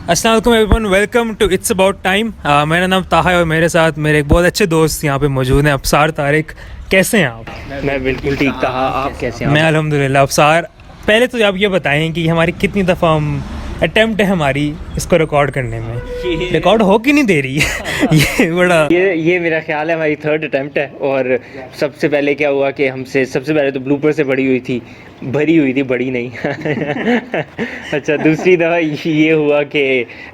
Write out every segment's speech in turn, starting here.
अस्सलाम वालेकुम everyone, welcome to it's about time. मेरा नाम ताहा है और मेरे साथ मेरे एक बहुत अच्छे दोस्त यहाँ पे मौजूद हैं, अब्सार तारिक। कैसे हैं आप? मैं बिल्कुल ठीक। ताहा, आप कैसे हैं? मैं अल्हम्दुलिल्लाह। अब्सार, पहले तो आप ये बताएं कि हमारी कितनी दफ़ा हम अटेम्प्ट है हमारी इसको रिकॉर्ड करने में, रिकॉर्ड हो कि नहीं दे रही है ये बड़ा ये मेरा ख्याल है हमारी थर्ड अटेम्प्ट है। और सबसे पहले क्या हुआ कि हमसे सबसे पहले तो ब्लूपर से भरी हुई थी, बड़ी नहीं अच्छा, दूसरी दफ़ा ये हुआ कि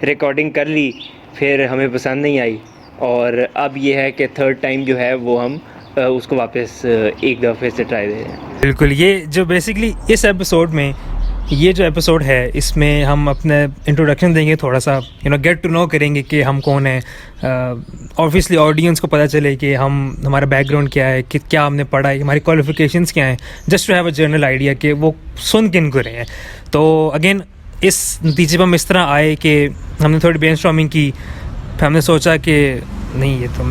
रिकॉर्डिंग कर ली, फिर हमें पसंद नहीं आई, और अब ये है कि थर्ड टाइम जो है वो हम उसको वापस एक दफ़े से ट्राई दे रहे हैं। बिल्कुल। ये जो बेसिकली इस एपिसोड में, ये जो एपिसोड है इसमें हम अपने इंट्रोडक्शन देंगे, थोड़ा सा गेट टू नो करेंगे कि हम कौन हैं। ऑब्वियसली ऑडियंस को पता चले कि हमारा बैकग्राउंड क्या है, कि क्या हमने पढ़ा है, हमारी क्वालिफिकेशंस क्या हैं, just to have a general idea कि वो सुन किन को रहे हैं। तो अगेन इस नतीजे पर हम इस तरह आए कि हमने थोड़ी ब्रेनस्टॉर्मिंग की, फिर हमने सोचा कि नहीं, ये तो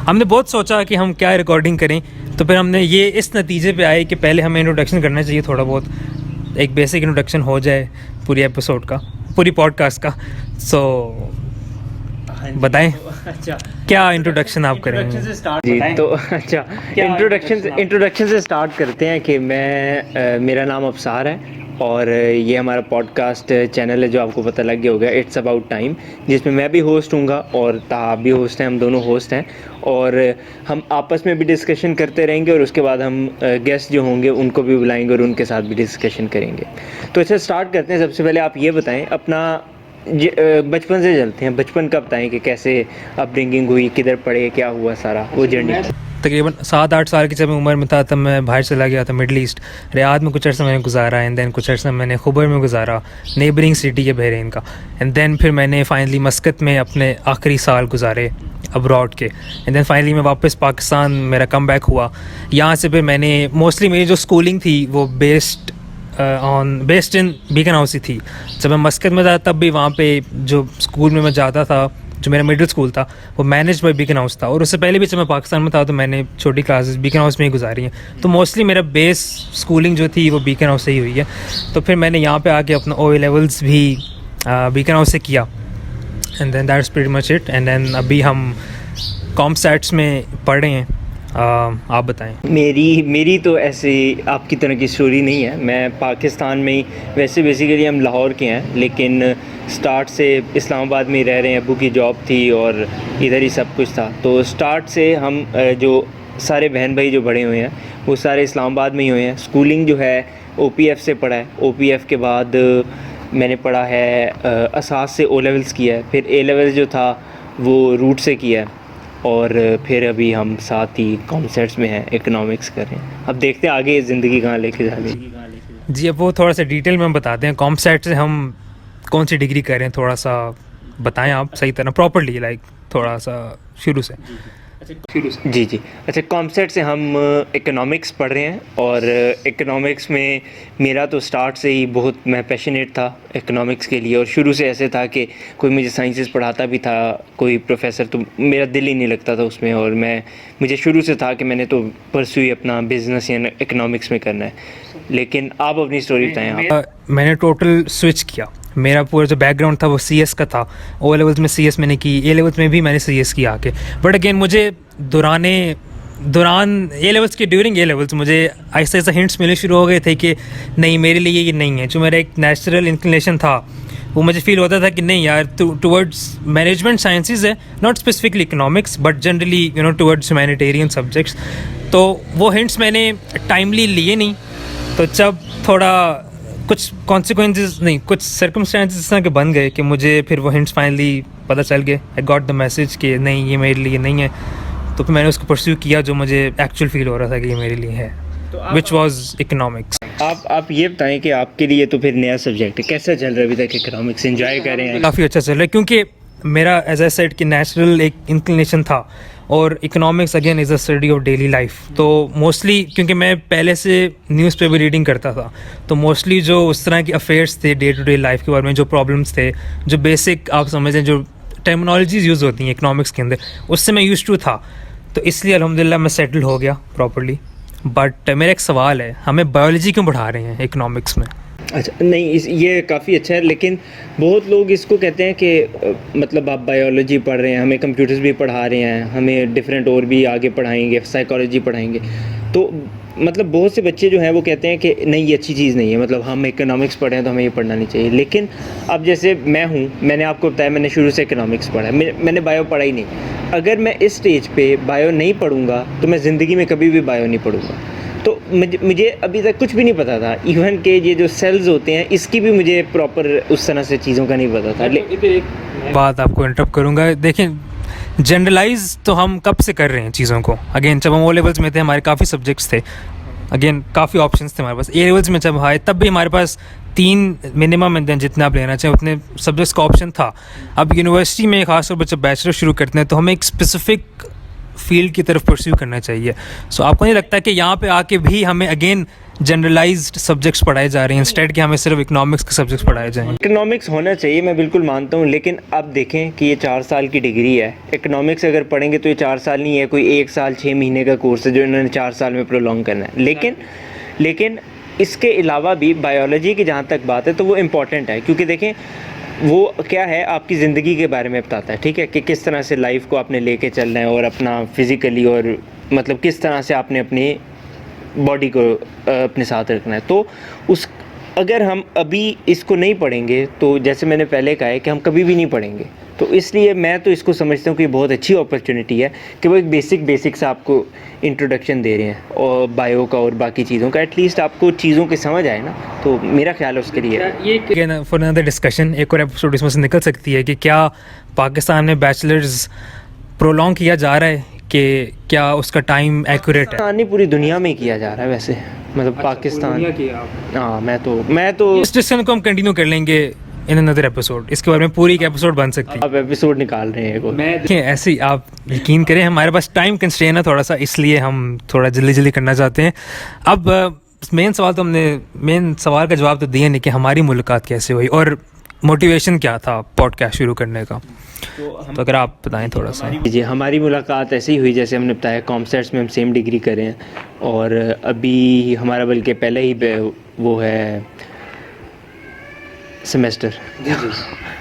हमने बहुत सोचा कि हम क्या रिकॉर्डिंग करें, तो फिर हमने ये इस नतीजे पे आए कि पहले हमें इंट्रोडक्शन करना चाहिए, थोड़ा बहुत एक बेसिक इंट्रोडक्शन हो जाए पूरी एपिसोड का, पूरी पॉडकास्ट का। सो बताएं अच्छा, क्या इंट्रोडक्शन आप करेंगे? जी तो अच्छा, इंट्रोडक्शन से स्टार्ट करते हैं कि मेरा नाम अब्सार है और ये हमारा पॉडकास्ट चैनल है जो आपको पता लग गया होगा, इट्स अबाउट टाइम, जिसमें मैं भी होस्ट हूँगा और ताहा भी होस्ट हैं, हम दोनों होस्ट हैं, और हम आपस में भी डिस्कशन करते रहेंगे और उसके बाद हम गेस्ट जो होंगे उनको भी बुलाएंगे और उनके साथ भी डिस्कशन करेंगे। तो अच्छा, स्टार्ट करते हैं। सबसे पहले आप ये बताएं अपना बचपन से चलते हैं, बचपन का बताएं कि कैसे अपब्रिंगिंग हुई, किधर पढ़े, क्या हुआ, सारा वो जर्नी। तकरीबन 7-8 साल की जब मैं उम्र में था तब मैं बाहर चला गया था मिडल ईस्ट, रियाद में कुछ अर्सा मैंने गुजारा, एंड देन कुछ अर्सा मैंने खुबर में गुजारा, नेबरिंग सिटी है बहरीन का, एंड देन फिर मैंने फाइनली मस्कत में अपने आखिरी साल गुजारे अब्रॉड के, एंड देन फाइनली मैं वापस पाकिस्तान, मेरा कम बैक हुआ। यहाँ से फिर मैंने मोस्टली मेरी जो स्कूलिंग थी वो बेस्ड इन बीकन हाउस ही थी। जब मैं मस्कत में था तब भी वहाँ पे जो स्कूल में मैं जाता था, जो मेरा मिडिल स्कूल था, वो मैनेज बाय बीकन हाउस था, और उससे पहले भी जब मैं पाकिस्तान में था तो मैंने छोटी क्लासेस बीकन हाउस में ही गुजारी हैं। तो मोस्टली मेरा बेस स्कूलिंग जो थी वो बीकन हाउस से ही हुई है। तो फिर मैंने यहाँ पे आके अपना ओ लेवल्स भी बीकन हाउस से किया, and then that's pretty much it. And then अभी हम कॉमसेट्स में पढ़ रहे हैं। आप बताएं। मेरी तो ऐसे आपकी तरह की स्टोरी नहीं है। मैं पाकिस्तान में ही, वैसे बेसिकली हम लाहौर के हैं, लेकिन स्टार्ट से इस्लामाबाद में ही रह रहे हैं। अबू की जॉब थी और इधर ही सब कुछ था। तो स्टार्ट से हम जो सारे बहन भाई जो बड़े हुए हैं वो सारे इस्लामाबाद में ही हुए हैं। स्कूलिंग जो है OPF से पढ़ा है। OPF के बाद मैंने पढ़ा है असास से O लेवल्स किया है, फिर A लेवल्स जो था वो रूट से किया है, और फिर अभी हम साथ ही कॉमसेट्स में हैं, इकोनॉमिक्स कर रहे हैं। अब देखते हैं आगे ज़िंदगी कहाँ लेके जा रही है। जी, अब वो थोड़ा सा डिटेल में बताते हैं, कॉमसेट से हम कौन सी डिग्री कर रहे हैं, थोड़ा सा बताएं आप सही तरह, प्रॉपर्ली, लाइक थोड़ा सा शुरू से। जी अच्छा, कॉमसेट से हम इकोनॉमिक्स पढ़ रहे हैं, और इकोनॉमिक्स में मेरा तो स्टार्ट से ही बहुत, मैं पैशनेट था इकोनॉमिक्स के लिए, और शुरू से ऐसे था कि कोई मुझे साइंसेस पढ़ाता भी था, कोई प्रोफेसर, तो मेरा दिल ही नहीं लगता था उसमें, और मुझे शुरू से था कि मैंने तो परस्यू अपना बिजनेस या इकोनॉमिक्स में करना है। लेकिन आप अपनी स्टोरी बताएं। आप मैंने टोटल स्विच किया, मेरा पूरा जो बैकग्राउंड था वो CS का था। O लेवल्स में CS मैंने की, A लेवल्स में भी मैंने CS किया आके, बट अगेन मुझे दौरान A लेवल्स के ड्यूरिंग A लेवल्स मुझे ऐसे हिंट्स मिलने शुरू हो गए थे कि नहीं, मेरे लिए ये नहीं है। जो मेरा एक नेचुरल इंक्लिनेशन था वो मुझे फील होता था कि नहीं यार, टुवर्ड्स मैनेजमेंट साइंसेस है, not specifically economics but generally towards humanitarian subjects. तो वो हिंट्स मैंने टाइमली लिए नहीं, तो जब थोड़ा कुछ कॉन्सिक्वेंसेस नहीं, कुछ सर्कमस्टेंसेस इस तरह के बन गए कि मुझे फिर वो हिंट्स फाइनली पता चल गए, आई गॉट द मैसेज कि नहीं, ये मेरे लिए नहीं है। तो फिर मैंने उसको परस्यू किया जो मुझे एक्चुअल फील हो रहा था कि ये मेरे लिए है, विच वॉज इकोनॉमिक्स। आप ये बताएं कि आपके लिए तो फिर नया सब्जेक्ट है, कैसा चल रहा है अभी तक इकोनॉमिक्स? एंजॉय कर रहे हैं? काफ़ी अच्छा चल रहा है, क्योंकि मेरा एज आई सेड कि नेचुरल एक इंक्लिनेशन था, और economics again is a study of daily life. तो मोस्टली क्योंकि मैं पहले से न्यूज़पेपर रीडिंग करता था, तो मोस्टली जो उस तरह के अफेयर्स थे डे टू डे लाइफ के बारे में, जो प्रॉब्लम्स थे, जो बेसिक आप समझें जो टर्मिनोलॉजीज़ यूज़ होती हैं इकोनॉमिक्स के अंदर, उससे मैं यूज्ड टू था। तो इसलिए अल्हम्दुलिल्लाह मैं सेटल हो गया प्रॉपर्ली। बट मेरा एक सवाल है, हमें बायोलॉजी क्यों पढ़ा रहे हैं इकोनॉमिक्स में? अच्छा, नहीं ये काफ़ी अच्छा है, लेकिन बहुत लोग इसको कहते हैं कि मतलब आप बायोलॉजी पढ़ रहे हैं, हमें कंप्यूटर्स भी पढ़ा रहे हैं, हमें डिफरेंट और भी आगे पढ़ाएंगे, साइकोलॉजी पढ़ाएंगे। तो मतलब बहुत से बच्चे जो हैं वो कहते हैं कि नहीं ये अच्छी चीज़ नहीं है, मतलब हम इकोनॉमिक्स पढ़े हैं तो हमें ये पढ़ना नहीं चाहिए। लेकिन अब जैसे मैं हूँ, मैंने आपको बताया मैंने शुरू से इकोनॉमिक्स पढ़ा है, मैंने बायो पढ़ा ही नहीं। अगर मैं इस स्टेज पे बायो नहीं पढ़ूँगा तो मैं ज़िंदगी में कभी भी बायो नहीं पढ़ूँगा। तो मुझे अभी तक कुछ भी नहीं पता था, इवन के ये जो सेल्स होते हैं इसकी भी मुझे प्रॉपर उस तरह से चीज़ों का नहीं पता था। बात आपको इंटरप्ट करूँगा। देखें, जनरलाइज तो हम कब से कर रहे हैं चीज़ों को। अगेन जब हम ओ लेवल्स में थे हमारे काफ़ी सब्जेक्ट्स थे, अगेन काफ़ी ऑप्शंस थे हमारे पास। ए लेवल्स में जब आए तब भी हमारे पास 3 मिनिमम एंड देन जितना आप लेना चाहें उतने सब्जेक्ट्स का ऑप्शन था। अब यूनिवर्सिटी में खासतौर पर जब बैचलर शुरू करते हैं तो हमें एक स्पेसिफिक फील्ड की तरफ परस्यू करना चाहिए। सो आपको नहीं लगता कि यहाँ पे आके भी हमें अगेन जनरलाइज्ड सब्जेक्ट्स पढ़ाए जा रहे हैं इंस्टेड कि हमें सिर्फ इकोनॉमिक्स के सब्जेक्ट्स पढ़ाए जाएं? इकोनॉमिक्स होना चाहिए, मैं बिल्कुल मानता हूँ, लेकिन अब देखें कि ये 4 साल की डिग्री है। इकोनॉमिक्स अगर पढ़ेंगे तो ये 4 साल नहीं है, कोई 1 साल 6 महीने का कोर्स है जो इन्होंने 4 साल में प्रोलॉन्ग करना है। लेकिन इसके अलावा भी बायोलॉजी की जहाँ तक बात है तो वो इम्पॉर्टेंट है, क्योंकि देखें वो क्या है आपकी ज़िंदगी के बारे में बताता है, ठीक है, कि किस तरह से लाइफ को आपने लेके चलना है और अपना फिज़िकली और मतलब किस तरह से आपने अपनी बॉडी को अपने साथ रखना है। तो उस अगर हम अभी इसको नहीं पढ़ेंगे तो जैसे मैंने पहले कहा है कि हम कभी भी नहीं पढ़ेंगे। तो इसलिए मैं तो इसको समझता हूँ कि बहुत अच्छी अपॉर्चुनिटी है कि वो एक बेसिक्स आपको इंट्रोडक्शन दे रहे हैं और बायो का और बाकी चीज़ों का, एटलीस्ट आपको चीज़ों की समझ आए ना, तो मेरा ख्याल है उसके लिए। ये फॉर अनदर डिस्कशन एक और एपिसोड इसमें से निकल सकती है कि क्या पाकिस्तान में बैचलर्स प्रोलॉन्ग किया जा रहा है, कि क्या उसका टाइम एक्यूरेट है? नहीं, पूरी दुनिया में किया जा रहा है वैसे, मतलब पाकिस्तान। हाँ, मैं तो इस डिस्कशन को हम कंटिन्यू कर लेंगे इन अनदर एपिसोड। इसके बारे में पूरी एक एपिसोड बन सकती है। आप एपिसोड निकाल रहे हैं देखिए ऐसे ही आप यकीन करें हमारे पास टाइम कंस्ट्रेन है थोड़ा सा, इसलिए हम थोड़ा जल्दी करना चाहते हैं। अब मेन सवाल का जवाब तो दिया नहीं कि हमारी मुलाकात कैसे हुई और मोटिवेशन क्या था पॉडकास्ट शुरू करने का। तो अगर आप बताएं थोड़ा सा। जी, हमारी मुलाकात ऐसे ही हुई जैसे हमने बताया, कॉमसेट्स में हम सेम डिग्री कर रहे हैं और अभी हमारा बल्कि पहले ही वो है सेमेस्टर।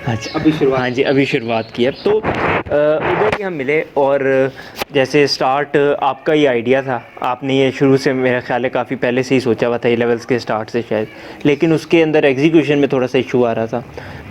अच्छा, अभी शुरुआत। हाँ जी, अभी शुरुआत की है। तो उधर ही हम मिले और जैसे स्टार्ट आपका ये आइडिया था, आपने ये शुरू से मेरा ख्याल है काफ़ी पहले से ही सोचा हुआ था, ए लेवल्स के स्टार्ट से शायद, लेकिन उसके अंदर एग्जीक्यूशन में थोड़ा सा इशू आ रहा था।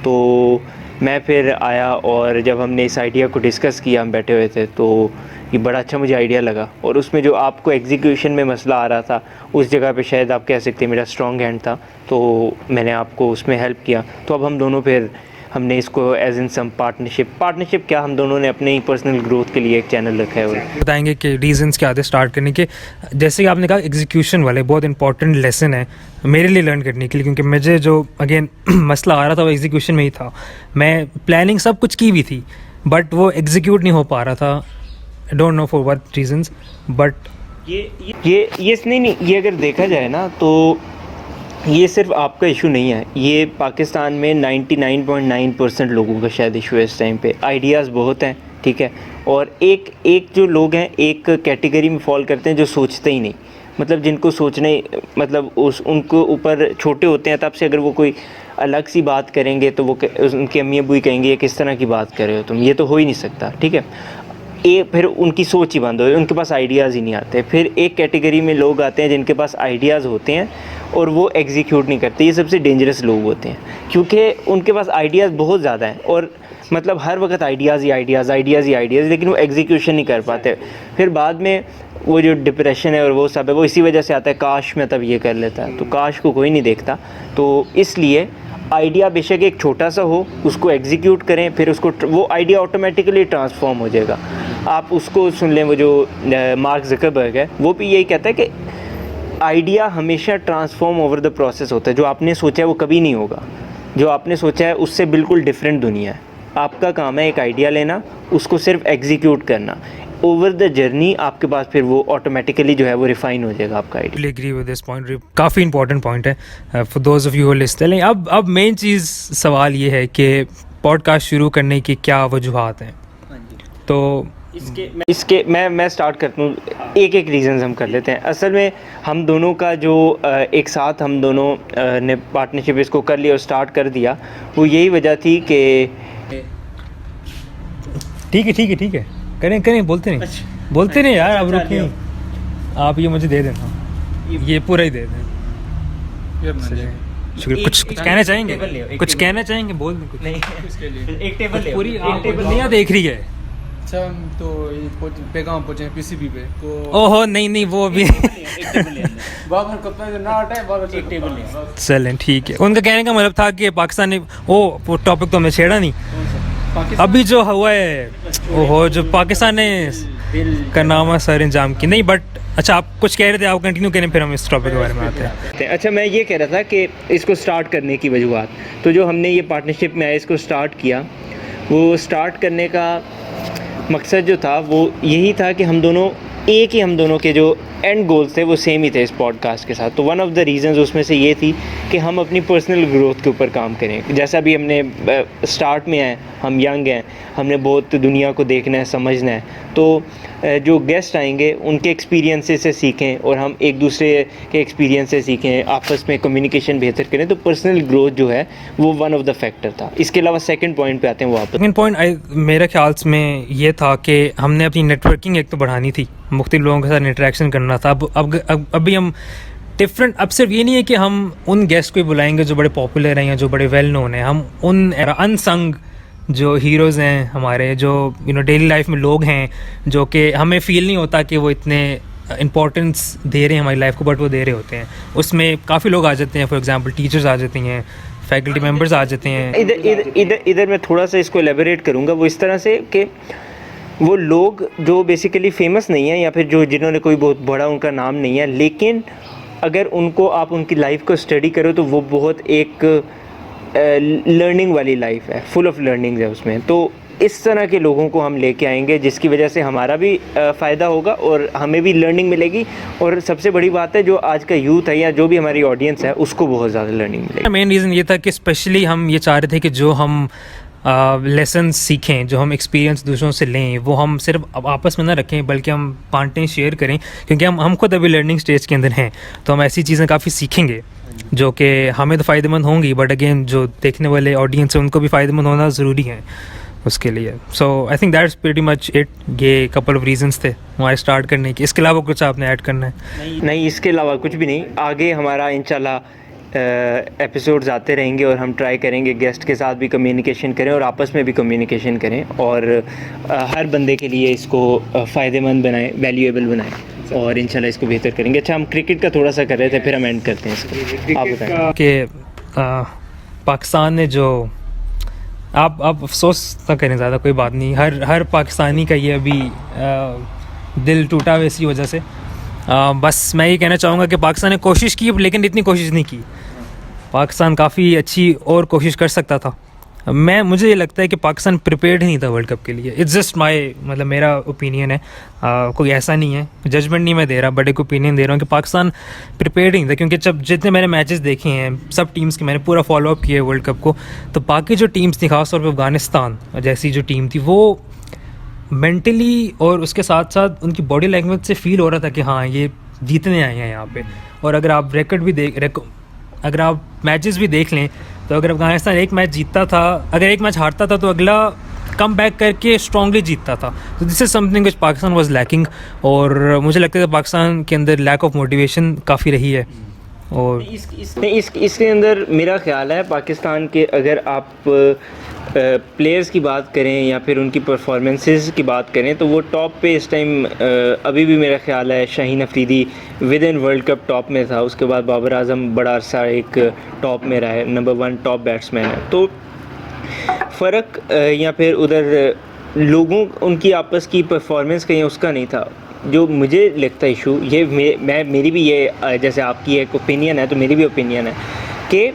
तो मैं फिर आया और जब हमने इस आइडिया को डिस्कस किया, हम बैठे हुए थे, तो ये बड़ा अच्छा मुझे आइडिया लगा। और उसमें जो आपको एग्जीक्यूशन में मसला आ रहा था उस जगह पे शायद आप कह सकते हैं मेरा स्ट्रॉन्ग हैंड था, तो मैंने आपको उसमें हेल्प किया। तो अब हम दोनों फिर हमने इसको एज इन सम पार्टनरशिप क्या, हम दोनों ने अपने ही पर्सनल ग्रोथ के लिए एक चैनल रखा है। और बताएंगे कि रीजंस क्या थे स्टार्ट करने के। जैसे कि आपने कहा एग्जीक्यूशन वाले बहुत इंपॉर्टेंट लेसन है मेरे लिए लर्न करने के लिए, क्योंकि मुझे जो अगेन मसला आ रहा था वो एग्जीक्यूशन में ही था। मैं प्लानिंग सब कुछ की भी थी बट वो एग्जीक्यूट नहीं हो पा रहा था। I don't know for what reasons, but ये नहीं, ये अगर देखा जाए ना तो ये सिर्फ आपका इशू नहीं है, ये पाकिस्तान में 99.9% लोगों का शायद इशू है इस टाइम पे। आइडियाज़ बहुत हैं, ठीक है, और एक जो लोग हैं एक कैटेगरी में फॉल करते हैं जो सोचते ही नहीं, मतलब जिनको सोचने मतलब उनको ऊपर छोटे होते हैं तब से अगर वो कोई अलग सी बात करेंगे तो वो उनके अम्मी अबू ही कहेंगे ये किस तरह की बात कर रहे हो तुम, ये तो हो ही नहीं सकता, ठीक है। फिर उनकी सोच ही बंद हो, उनके पास आइडियाज़ ही नहीं आते। फिर एक कैटेगरी में लोग आते हैं जिनके पास आइडियाज़ होते हैं और वो एग्जीक्यूट नहीं करते। ये सबसे डेंजरस लोग होते हैं क्योंकि उनके पास आइडियाज़ बहुत ज़्यादा हैं और मतलब हर वक्त आइडियाज़ ही आइडियाज़, लेकिन वो एग्जीक्यूशन नहीं कर पाते। फिर बाद में वो जो डिप्रेशन है और वो सब है वो इसी वजह से आता है, काश मैं तब ये कर लेता। तो काश को कोई नहीं देखता। तो इसलिए आइडिया बेशक एक छोटा सा हो, उसको एग्जीक्यूट करें, फिर उसको वो आइडिया ऑटोमेटिकली ट्रांसफॉर्म हो जाएगा। आप उसको सुन लें, वो जो मार्क ज़करबर्ग है वो भी यही कहता है कि आइडिया हमेशा ट्रांसफॉर्म ओवर द प्रोसेस होता है। जो आपने सोचा है वो कभी नहीं होगा, जो आपने सोचा है उससे बिल्कुल डिफरेंट दुनिया है। आपका काम है एक आइडिया लेना, उसको सिर्फ एग्जीक्यूट करना। ओवर द जर्नी आपके पास फिर वो ऑटोमेटिकली जो है वो रिफाइन हो जाएगा आपका idea. Agree with this point, काफ़ी इंपॉर्टेंट पॉइंट है for those of you who listening. अब मेन चीज़ सवाल ये है कि पॉडकास्ट शुरू करने की क्या वजूहात हैं। तो इसके मैं स्टार्ट करता हूँ, एक एक रीज़न्स हम कर लेते हैं। असल में हम दोनों का जो एक साथ हम दोनों ने पार्टनरशिप इसको कर लिया और स्टार्ट कर दिया, वो यही वजह थी कि ठीक है, करें बोलते नहीं यार, अब रुकिए, आप ये मुझे दे देना, ये पूरा ही दे दें। शुक्रिया। कुछ कहना चाहेंगे, बोल दें कुछ। नहीं, एक टेबल पूरी दुनिया देख रही है। अच्छा, हम तो पैगाम पहुँचे पीसीबी पे तो ओहो नहीं वो भी बाबर कप्तान जो ना हटाए बाबर एक टेबल ले चलें ठीक है। उनका कहने का मतलब था कि पाकिस्तान ने वो टॉपिक तो हमने छेड़ा नहीं, अभी जो हुआ है ओहो, जो पाकिस्तान ने करनामा सर इंजाम की नहीं, बट अच्छा आप कुछ कह रहे थे, आप कंटिन्यू करें, फिर हम इस टॉपिक के बारे में आते हैं। अच्छा, मैं ये कह रहा था कि इसको स्टार्ट करने की वजूहत, तो जो हमने ये पार्टनरशिप में आया इसको स्टार्ट किया, वो स्टार्ट करने का मकसद जो था वो यही था कि हम दोनों के जो एंड गोल्स थे वो सेम ही थे इस पॉडकास्ट के साथ। तो वन ऑफ द रीज़न्स उसमें से ये थी कि हम अपनी पर्सनल ग्रोथ के ऊपर काम करें। जैसा भी हमने स्टार्ट में हैं, हम यंग हैं, हमने बहुत दुनिया को देखना है, समझना है, तो जो गेस्ट आएंगे उनके एक्सपीरियंसेस से सीखें और हम एक दूसरे के एक्सपीरियंस से सीखें, आपस में कम्युनिकेशन बेहतर करें। तो पर्सनल ग्रोथ जो है वो वन ऑफ द फैक्टर था। इसके अलावा सेकंड पॉइंट पे आते हैं वापस। सेकंड पॉइंट मेरे ख्याल में ये था कि हमने अपनी नेटवर्किंग एक तो बढ़ानी थी, मुख्तलिफ लोगों के साथ इंटरेक्शन करना था। अभी हम डिफरेंट, अब सिर्फ ये नहीं है कि हम उन गेस्ट को ही बुलाएंगे जो बड़े पॉपुलर हैं या जो बड़े वेल नोन हैं, हम उन अनसंग जो हीरोज़ हैं हमारे, जो डेली लाइफ में लोग हैं जो कि हमें फ़ील नहीं होता कि वो इतने इम्पोर्टेंस दे रहे हैं हमारी लाइफ को, बट वो दे रहे होते हैं। उसमें काफ़ी लोग आ जाते हैं, फॉर एग्जांपल टीचर्स आ जाती हैं, फैकल्टी मेंबर्स आ जाते हैं। इधर मैं थोड़ा सा इसको एलेबोरेट करूँगा, वो इस तरह से कि वो लोग जो बेसिकली फेमस नहीं है या फिर जिन्होंने कोई बहुत बड़ा उनका नाम नहीं है, लेकिन अगर उनको आप उनकी लाइफ को स्टडी करो तो वो बहुत एक लर्निंग वाली लाइफ है, फुल ऑफ लर्निंग्स है उसमें। तो इस तरह के लोगों को हम लेके आएंगे जिसकी वजह से हमारा भी फ़ायदा होगा और हमें भी लर्निंग मिलेगी, और सबसे बड़ी बात है जो आज का यूथ है या जो भी हमारी ऑडियंस है उसको बहुत ज़्यादा लर्निंग मिलेगी। मेन रीज़न ये था कि स्पेशली हम ये चाह रहे थे कि जो हम लेसन सीखें, जो हम एक्सपीरियंस दूसरों से लें, वो हम सिर्फ आपस में ना रखें बल्कि हम बांटें, शेयर करें, क्योंकि हम खुद अभी लर्निंग स्टेज के अंदर हैं। तो हम ऐसी चीज़ें काफ़ी सीखेंगे जो कि हमें तो फ़ायदेमंद होंगी, बट अगेन जो देखने वाले ऑडियंस है उनको भी फ़ायदेमंद होना ज़रूरी है उसके लिए। So I think that's pretty much it. ये कपल ऑफ रीजंस थे हमारे स्टार्ट करने के। इसके अलावा कुछ आपने ऐड करना है? नहीं, इसके अलावा कुछ भी नहीं। आगे हमारा इंशाल्लाह एपिसोड्स आते रहेंगे और हम ट्राई करेंगे गेस्ट के साथ भी कम्युनिकेशन करें और आपस में भी कम्युनिकेशन करें, और हर बंदे के लिए इसको फ़ायदेमंद बनाएं, वैल्यूएबल बनाएं, और इंशाल्लाह इसको बेहतर करेंगे। अच्छा, हम क्रिकेट का थोड़ा सा कर रहे थे, फिर हम एंड करते हैं इसको। आप बताएं कि पाकिस्तान ने जो आप अफसोस ना करें ज़्यादा, कोई बात नहीं, हर पाकिस्तानी का ये अभी दिल टूटा हुआ इसी वजह से। बस मैं ये कहना चाहूँगा कि पाकिस्तान ने कोशिश की लेकिन इतनी कोशिश नहीं की। पाकिस्तान काफ़ी अच्छी और कोशिश कर सकता था। मुझे ये लगता है कि पाकिस्तान प्रिपेयर्ड ही नहीं था वर्ल्ड कप के लिए। इट्स जस्ट मतलब मेरा ओपिनियन है, कोई ऐसा नहीं है, जजमेंट नहीं मैं दे रहा, बट एक ओपिनियन दे रहा हूँ कि पाकिस्तान प्रिपेयर्ड ही नहीं था। क्योंकि जब जितने मैंने मैचेस देखे हैं सब टीम्स के, मैंने पूरा फॉलोअप किया है वर्ल्ड कप को, तो बाकी जो टीम्स थी, खासतौर पर अफ़गानिस्तान जैसी जो टीम थी, वो मेंटली और उसके साथ साथ उनकी बॉडी लैंग्वेज से फील हो रहा था कि हाँ ये जीतने आए हैं यहाँ पे। और अगर आप अगर आप मैचेस भी देख लें तो अगर अफ़गानिस्तान एक मैच जीतता था, अगर एक मैच हारता था तो अगला कम बैक करके स्ट्रांगली जीतता था। तो this is something which Pakistan was lacking, और मुझे लगता है पाकिस्तान के अंदर लैक ऑफ मोटिवेशन काफ़ी रही है। और इसके अंदर मेरा ख्याल है पाकिस्तान के, अगर आप प्लेयर्स की बात करें या फिर उनकी परफॉर्मेंसेस की बात करें, तो वो टॉप पे इस टाइम अभी भी मेरा ख्याल है Shaheen Afridi with in world cup top में था। उसके बाद बाबर आजम बड़ा अरसा एक टॉप में रहा है, नंबर 1 टॉप बैट्समैन है। तो फ़र्क या फिर उधर लोगों उनकी आपस की परफॉर्मेंस कहीं उसका नहीं था। जो मुझे लगता है इशू ये मेरी भी ये, जैसे आपकी एक ओपिनियन है तो मेरी भी ओपिनियन है कि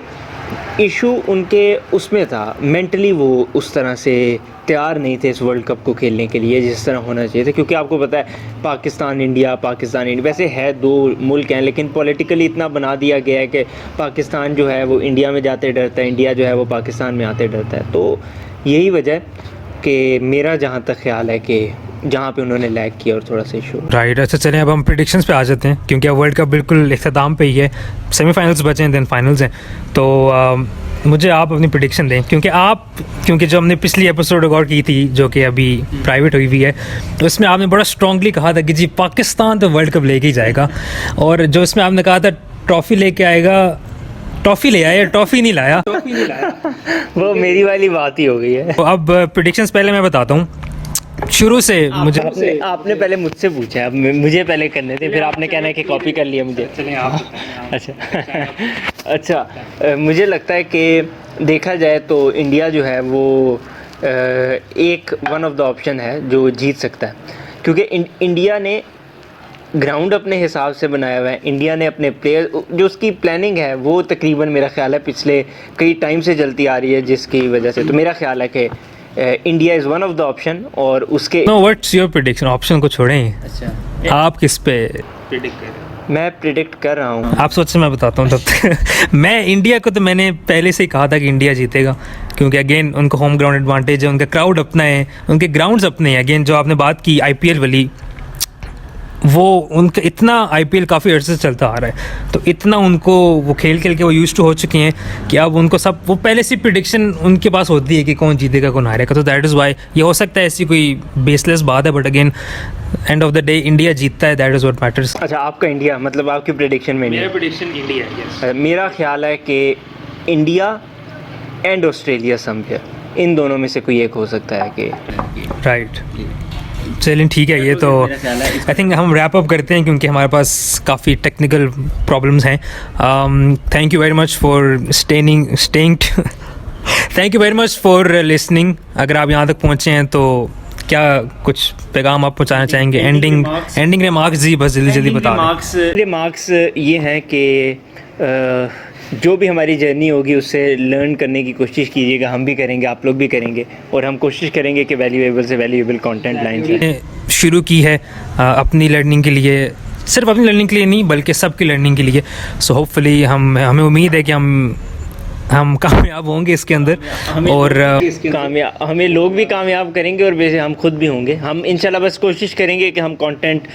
इशू उनके उसमें था, मेंटली वो उस तरह से तैयार नहीं थे इस वर्ल्ड कप को खेलने के लिए जिस तरह होना चाहिए था। क्योंकि आपको पता है पाकिस्तान इंडिया वैसे है 2 मुल्क हैं, लेकिन पॉलिटिकली इतना बना दिया गया है कि पाकिस्तान जो है वो इंडिया में जाते डरता है, इंडिया जो है वो पाकिस्तान में आते डरता है। तो यही वजह कि मेरा जहाँ तक ख्याल है कि जहाँ पे उन्होंने लैग किया और थोड़ा सा इशू। राइट, अच्छा चलें अब हम प्रिडिक्शंस पे आ जाते हैं, क्योंकि अब वर्ल्ड कप बिल्कुल इख्तिताम पे ही है, सेमीफाइनल्स बचे हैं, देन फाइनल्स हैं। तो मुझे आप अपनी प्रिडिक्शन दें, क्योंकि जो हमने पिछली एपिसोड रिकॉर्ड की थी जो कि अभी प्राइवेट हुई हुई है, तो उसमें आपने बड़ा स्ट्रांगली कहा था कि जी पाकिस्तान तो वर्ल्ड कप लेके ही जाएगा, और जो इसमें आपने कहा था ट्रॉफ़ी लेके आएगा, ट्रॉफ़ी ले आया, ट्रॉफ़ी नहीं लाया। वो मेरी वाली बात ही हो गई है। तो अब प्रिडिक्शंस पहले मैं बताता हूँ शुरू से। मुझे आपने पहले मुझसे पूछा, अब मुझे पहले करने थे, फिर आपने कहना है कि कॉपी कर लिया मुझे। अच्छा अच्छा, मुझे लगता है कि देखा जाए तो इंडिया जो है वो एक वन ऑफ द ऑप्शन है जो जीत सकता है, क्योंकि इंडिया ने ग्राउंड अपने हिसाब से बनाया हुआ है। इंडिया ने अपने प्लेयर, जो उसकी प्लानिंग है वो तकरीबन मेरा ख्याल है पिछले कई टाइम से चलती आ रही है, जिसकी वजह से तो मेरा ख्याल है कि India is one of the option. और उसके व्हाट्स योर प्रेडिक्शन, ऑप्शन को छोड़ें, अच्छा आप किस पे प्रिडिक्ट कर रहे हैं? मैं प्रिडिक्ट कर रहा हूँ, आप सोच से मैं बताता हूँ तब तक। मैं इंडिया को तो मैंने पहले से ही कहा था कि इंडिया जीतेगा, क्योंकि अगेन उनको होम ग्राउंड एडवांटेज है, उनका क्राउड अपना है, उनके ग्राउंड्स अपने हैं। अगेन जो आपने बात की आईपीएल वाली, वो उनका इतना आईपीएल काफ़ी अर्से से चलता आ रहा है, तो इतना उनको वो खेल के वो यूज्ड टू हो चुके हैं कि अब उनको सब, वो पहले से प्रिडिक्शन उनके पास होती है कि कौन जीतेगा कौन हारेगा। तो दैट इज़ वाई ये हो सकता है ऐसी कोई बेसलेस बात है, but again end of the day India जीतता है, दैट इज़ व्हाट मैटर्स। अच्छा आपका इंडिया, मतलब आपकी प्रेडिक्शन में मेरा प्रेडिक्शन इंडिया है। मेरा ख्याल है कि इंडिया एंड ऑस्ट्रेलिया समवेयर, इन दोनों में से कोई एक हो सकता है कि राइट। चलें ठीक है, ये तो आई थिंक हम रैप अप करते हैं, क्योंकि हमारे पास काफ़ी टेक्निकल प्रॉब्लम्स हैं। Thank you very much for staying thank you very much for listening. अगर आप यहाँ तक पहुँचे हैं तो क्या कुछ पैगाम आप पहुँचाना चाहेंगे? एंडिंग रिमार्क्स जी, बस जल्दी बता दें। रिमार्क्स ये हैं कि जो भी हमारी जर्नी होगी उससे लर्न करने की कोशिश कीजिएगा, हम भी करेंगे, आप लोग भी करेंगे, और हम कोशिश करेंगे कि वैल्यूएबल से वैल्यूएबल कंटेंट लाएँ। शुरू की है अपनी लर्निंग के लिए, सिर्फ अपनी लर्निंग के लिए नहीं बल्कि सबकी लर्निंग के लिए। सो होपफुली हमें उम्मीद है कि हम कामयाब होंगे इसके अंदर, और कामयाब, हमें लोग भी कामयाब करेंगे और वैसे हम खुद भी होंगे। हम इंशाल्लाह बस कोशिश करेंगे कि हम कंटेंट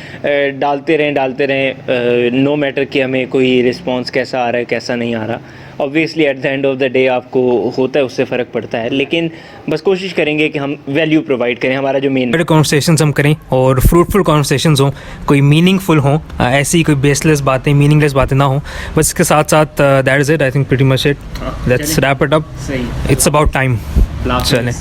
डालते रहें, नो मैटर कि हमें कोई रिस्पांस कैसा आ रहा है कैसा नहीं आ रहा। Obviously at the end of the day आपको होता है, उससे फ़र्क पड़ता है, लेकिन बस कोशिश करेंगे कि हम वैल्यू प्रोवाइड करें। हमारा जो मेन कॉन्वर्सेशंस हम करें और फ्रूटफुल कॉन्वर्सेशंस हों, कोई मीनिंगफुल हों, ऐसी कोई बेसलेस बातें, मीनिंगलेस बातें ना हों। बस इसके साथ साथ that is it, I think pretty much it, let's wrap it up, it's about time. चलें।